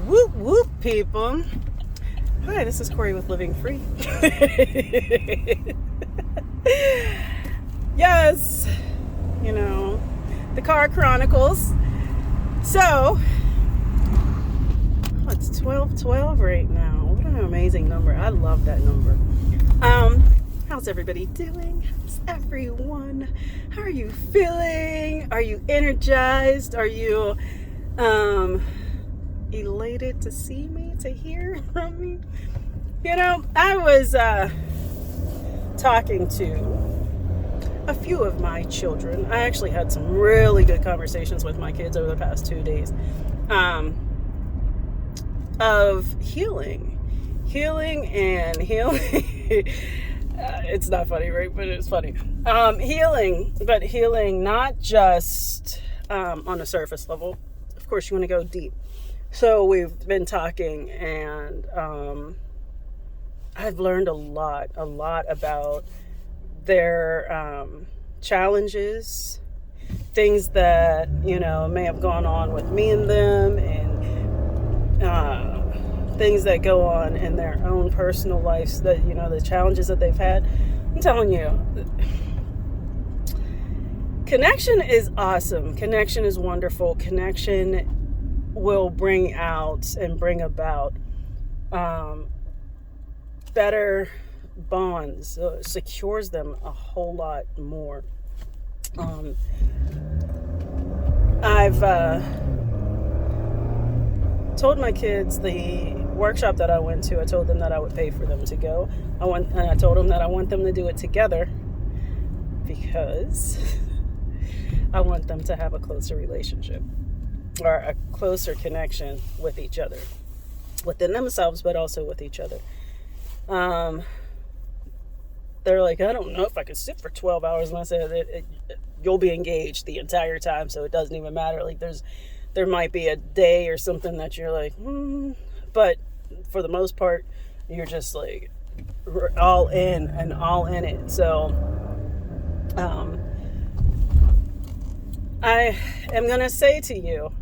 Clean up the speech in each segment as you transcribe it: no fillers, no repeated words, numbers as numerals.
Whoop, whoop, people. Hi, this is Corey with Living Free. Yes, the Car Chronicles. So, it's 12:12 right now. What an amazing number. I love that number. How's everybody doing? How's everyone? How are you feeling? Are you energized? Are you elated to see me, to hear from me? I was talking to a few of my children. I actually had some really good conversations with my kids over the past 2 days of healing. It's not funny, right? But it's funny. Healing not just on a surface level. Of course, you want to go deep. So we've been talking, and I've learned a lot about their challenges, things that may have gone on with me and them, and things that go on in their own personal lives, that the challenges that they've had. I'm telling you, connection is awesome. Connection is wonderful. Connection will bring out and bring about better bonds, secures them a whole lot more. I've told my kids the workshop that I went to, I told them that I would pay for them to go. I told them that I want them to do it together because I want them to have a closer relationship or a closer connection with each other, within themselves, but also with each other. They're like, I don't know if I could sit for 12 hours. And I said, you'll be engaged the entire time, so it doesn't even matter. Like, there might be a day or something that you're like, but for the most part, you're just like all in it. So, I am going to say to you,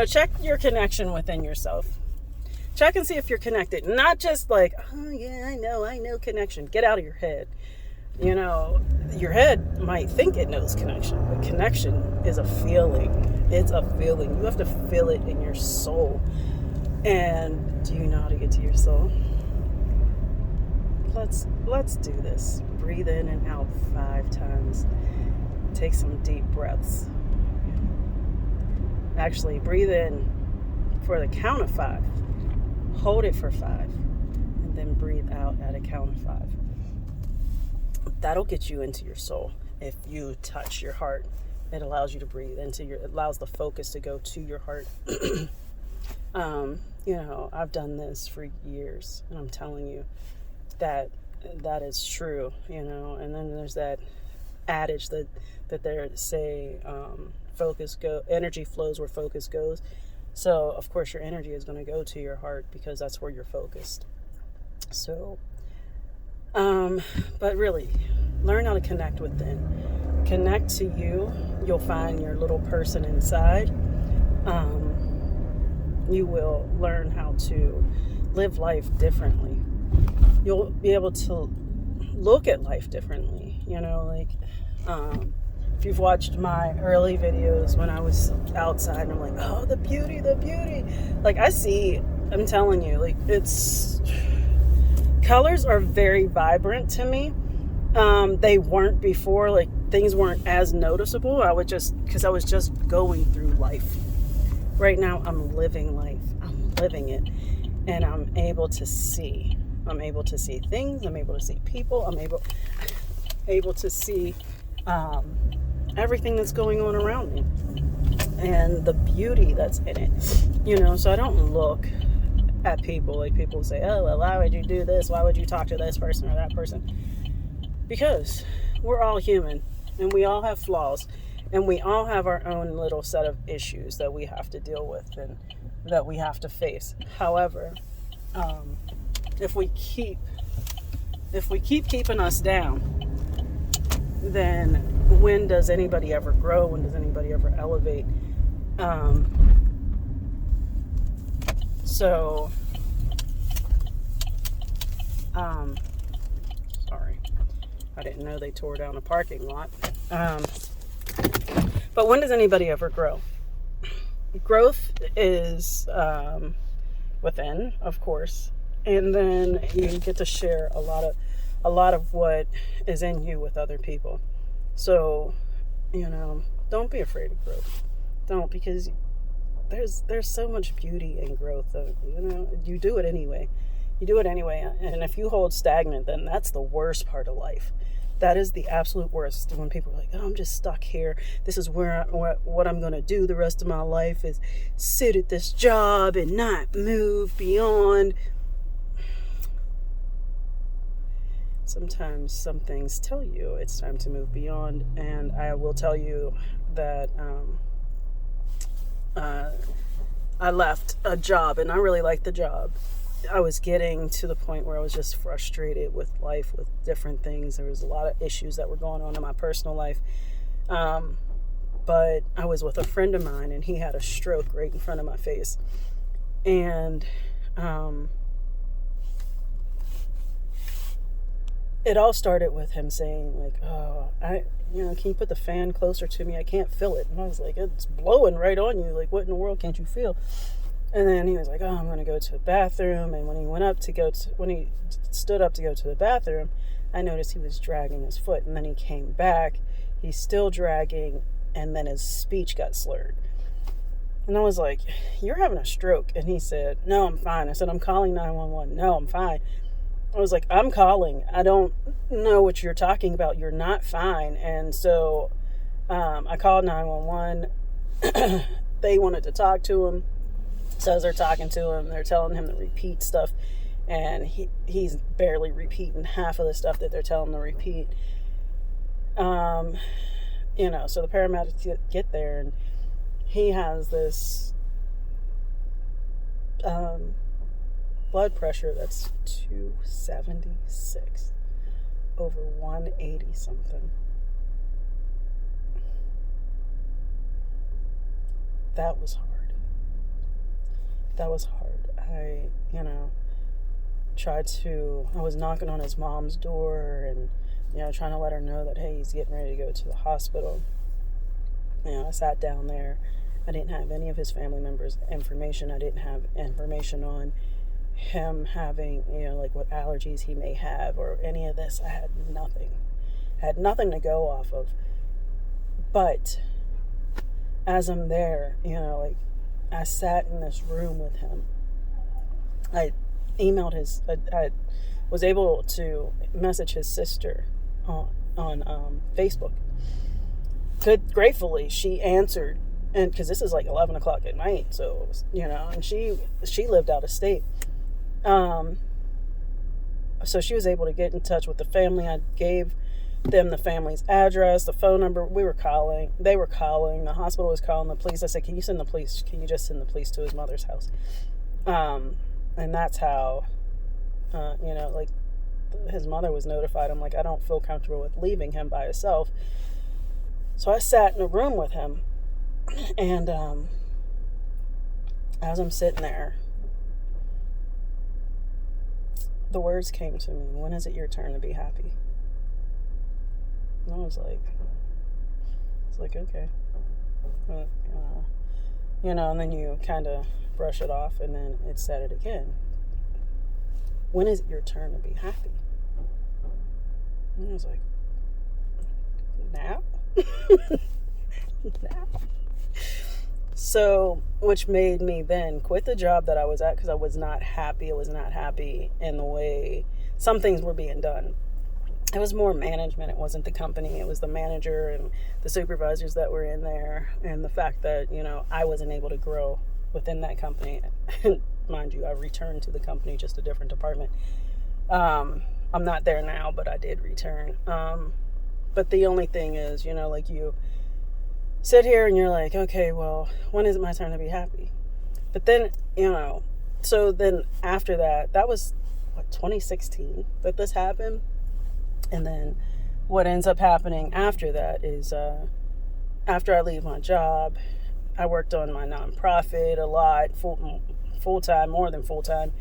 check your connection within yourself. Check and see if you're connected. Not just like, oh yeah, I know connection. Get out of your head. Your head might think it knows connection, but connection is a feeling. It's a feeling. You have to feel it in your soul. And do you know how to get to your soul? Let's do this. Breathe in and out 5 times. Take some deep breaths. Actually, breathe in for the count of 5. Hold it for 5, and then breathe out at a count of 5. That'll get you into your soul. If you touch your heart, it allows you to breathe it allows the focus to go to your heart. I've done this for years, and I'm telling you that is true. And then there's that adage that they say, energy flows where focus goes. So, of course, your energy is going to go to your heart because that's where you're focused. So, but really, learn how to connect within. Connect to you. You'll find your little person inside. You will learn how to live life differently. You'll be able to look at life differently. If you've watched my early videos when I was outside and I'm like, oh, the beauty. Like, I'm telling you, like, colors are very vibrant to me. They weren't before, like, things weren't as noticeable. Because I was just going through life. Right now, I'm living life. I'm living it. And I'm able to see. I'm able to see things. I'm able to see people. I'm able to see everything that's going on around me and the beauty that's in it. So I don't look at people like people say, oh, well, why would you do this? Why would you talk to this person or that person? Because we're all human, and we all have flaws, and we all have our own little set of issues that we have to deal with and that we have to face. However, if we keep keeping us down, then when does anybody ever grow? When does anybody ever elevate? So, sorry, I didn't know they tore down a parking lot. But when does anybody ever grow? Growth is within, of course, and then you get to share a lot of what is in you with other people. So, don't be afraid of growth. Don't, because there's so much beauty in growth. You do it anyway. You do it anyway, and if you hold stagnant, then that's the worst part of life. That is the absolute worst. When people are like, "Oh, I'm just stuck here. This is what I'm going to do the rest of my life is sit at this job and not move beyond." Sometimes some things tell you it's time to move beyond, and I will tell you that I left a job, and I really liked the job. I was getting to the point where I was just frustrated with life, with different things. There was a lot of issues that were going on in my personal life. But I was with a friend of mine, and he had a stroke right in front of my face. And it all started with him saying, like, "Oh, can you put the fan closer to me? I can't feel it." And I was like, "It's blowing right on you. Like, what in the world can't you feel?" And then he was like, "Oh, I'm going to go to the bathroom." And when he stood up to go to the bathroom, I noticed he was dragging his foot. And then he came back. He's still dragging. And then his speech got slurred. And I was like, "You're having a stroke." And he said, "No, I'm fine." I said, "I'm calling 911. No, I'm fine." I was like, "I'm calling. I don't know what you're talking about. You're not fine." And so I called 911. They wanted to talk to him. So as they're talking to him, they're telling him to repeat stuff, and he's barely repeating half of the stuff that they're telling him to repeat. So the paramedics get there, and he has this blood pressure that's 276 over 180 something. That was hard. I was knocking on his mom's door and, trying to let her know that, hey, he's getting ready to go to the hospital. I sat down there. I didn't have any of his family members' information. I didn't have information on him having, like what allergies he may have or any of this. I had nothing. I had nothing to go off of. But as I'm there, I sat in this room with him. I was able to message his sister on Facebook. Gratefully, she answered, and because this is like 11 o'clock at night, so it was, and she lived out of state. So she was able to get in touch with the family. I gave them the family's address, the phone number. We were calling. They were calling. The hospital was calling the police. I said, "Can you send the police? Can you just send the police to his mother's house?" And that's how, his mother was notified. I'm like, I don't feel comfortable with leaving him by himself. So I sat in a room with him, and as I'm sitting there, the words came to me, "When is it your turn to be happy?" And I was like, okay. And then you kind of brush it off, and then it said it again. "When is it your turn to be happy?" And I was like, now? Now? So, which made me then quit the job that I was at because I was not happy. I was not happy in the way some things were being done. It was more management. It wasn't the company. It was the manager and the supervisors that were in there, and the fact that, I wasn't able to grow within that company. Mind you, I returned to the company, just a different department. I'm not there now, but I did return. But the only thing is, you sit here and you're like, okay, well, when is it my turn to be happy? But then, so then after that was 2016 that this happened. And then what ends up happening after that is after I leave my job, I worked on my nonprofit a lot, full-time, more than full-time.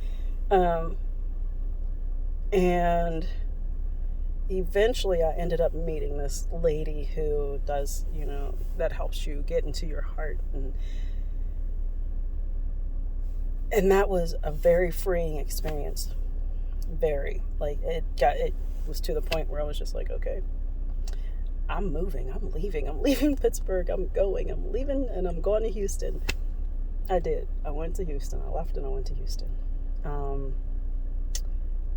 And eventually I ended up meeting this lady who does, that helps you get into your heart. And that was a very freeing experience. Very. Like, it was to the point where I was just like, okay, I'm moving, I'm leaving Pittsburgh, I'm leaving, and I'm going to Houston. I did. I went to Houston. I left and I went to Houston.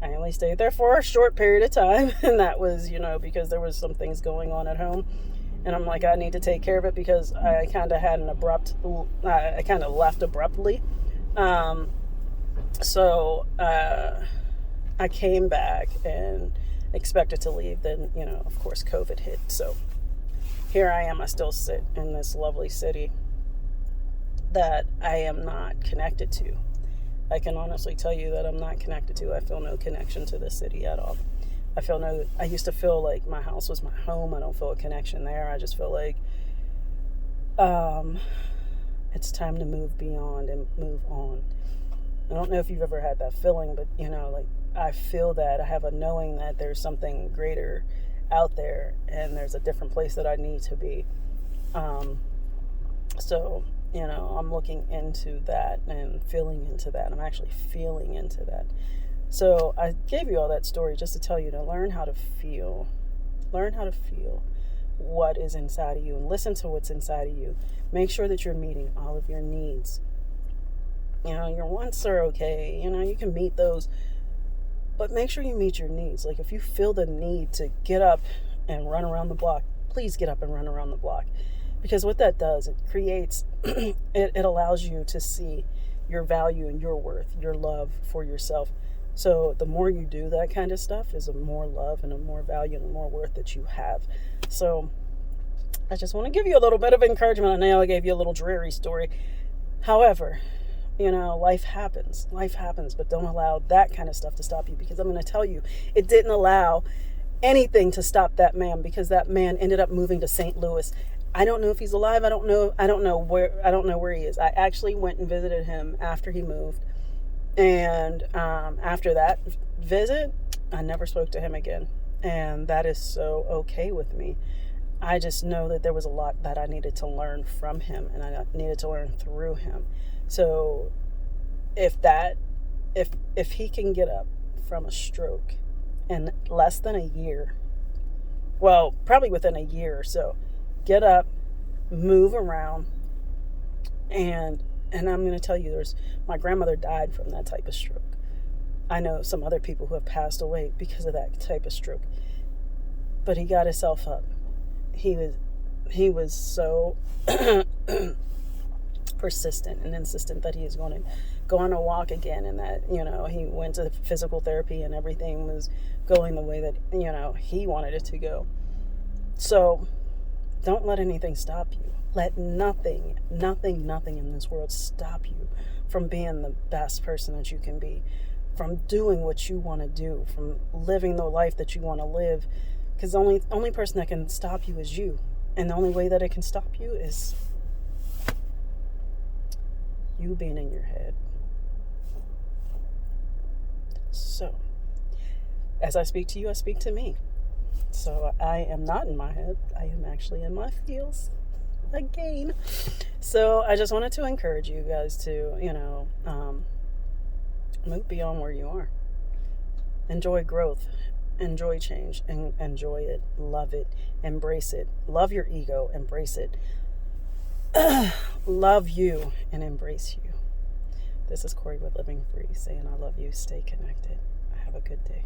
I only stayed there for a short period of time, and that was, because there was some things going on at home, and I'm like, I need to take care of it, because I kind of had I kind of left abruptly. So I came back and expected to leave. Then, of course, COVID hit. So here I am. I still sit in this lovely city that I am not connected to. I can honestly tell you that I'm not connected to. I feel no connection to the city at all. I used to feel like my house was my home. I don't feel a connection there. I just feel like it's time to move beyond and move on. I don't know if you've ever had that feeling, but like, I feel that I have a knowing that there's something greater out there, and there's a different place that I need to be. So I'm looking into that and feeling into that. I'm actually feeling into that. So I gave you all that story just to tell you to learn how to feel. Learn how to feel what is inside of you, and listen to what's inside of you. Make sure that you're meeting all of your needs. Your wants are okay. You can meet those, but make sure you meet your needs. Like, if you feel the need to get up and run around the block, please get up and run around the block. Because what that does, it creates, it allows you to see your value and your worth, your love for yourself. So the more you do that kind of stuff, is a more love and a more value and a more worth that you have. So I just want to give you a little bit of encouragement. I know I gave you a little dreary story. However, life happens, but don't allow that kind of stuff to stop you, because I'm going to tell you, it didn't allow anything to stop that man, because that man ended up moving to St. Louis. I don't know if he's alive. I don't know where he is. I actually went and visited him after he moved. And after that visit, I never spoke to him again. And that is so okay with me. I just know that there was a lot that I needed to learn from him, and I needed to learn through him. So if he can get up from a stroke in less than a year, well, probably within a year or so, get up, move around, and I'm going to tell you, my grandmother died from that type of stroke. I know some other people who have passed away because of that type of stroke. But he got himself up. He was so persistent and insistent that he was going to go on a walk again, and that, he went to physical therapy and everything was going the way that, he wanted it to go. So don't let anything stop you. Let nothing in this world stop you from being the best person that you can be, from doing what you want to do, from living the life that you want to live. Because the only person that can stop you is you. And the only way that it can stop you is you being in your head. So, as I speak to you, I speak to me. So I am not in my head. I am actually in my feels again. So I just wanted to encourage you guys to, move beyond where you are. Enjoy growth. Enjoy change. And enjoy it. Love it. Embrace it. Love your ego. Embrace it. Love you and embrace you. This is Corey with Living Free saying I love you. Stay connected. Have a good day.